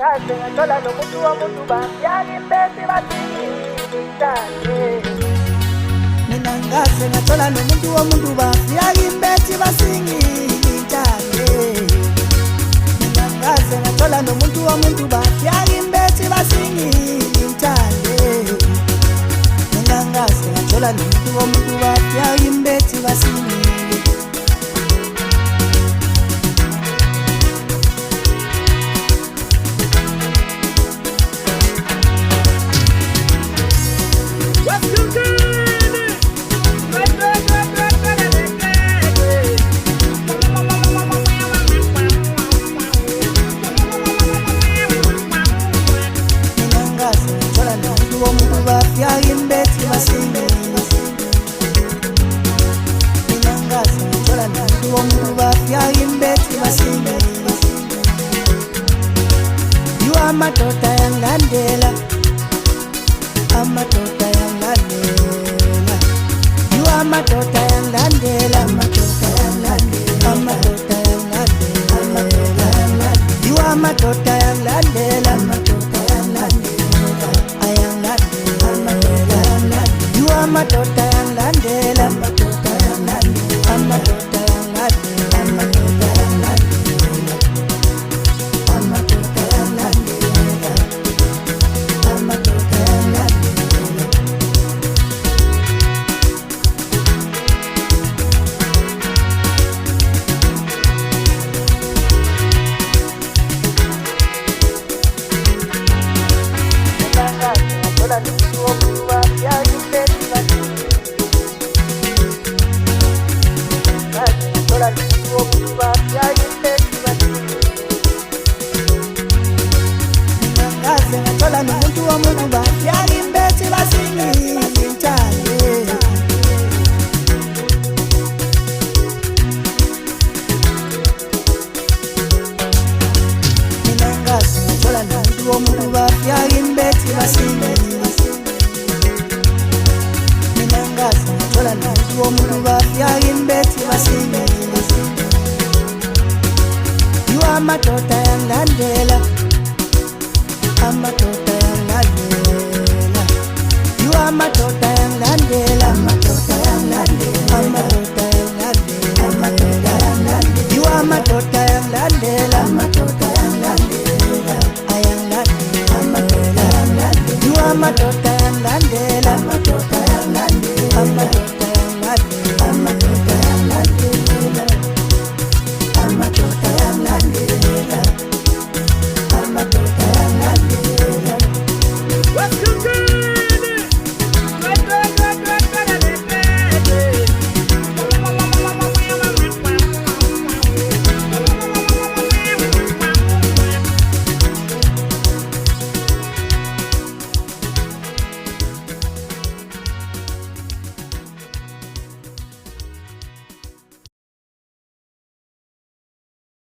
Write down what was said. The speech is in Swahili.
Nangase ngatola nomuntu womuntu bambyali mbesi batingitane. Mina ngase ngatola nomuntu womuntu bambyali mbesi basingitane. Mina ngase ngatola nomuntu womuntu bambyali mbesi basingitane. Mina ngase ngatola nomuntu womuntu bambyali mbesi basingitane. Amadota yangilandela, amadota yangilandela. You amadota yangilandela, amadota yangilandela, amadota yangilandela, amadota yangilandela. You amadota yangilandela, amadota yangilandela, ayangilandela, amadota yangilandela. You amadota yangilandela, amadota yangilandela, amadota yangilandela, amadota yangilandela. You amadota yangilandela, amadota yangilandela. You amadota yangilandela, amadota yangilandela, amadota yangilandela, amadota yangilandela. You amadota yangilandela, amadota yangilandela, ayangilandela, amadota yangilandela. You amadota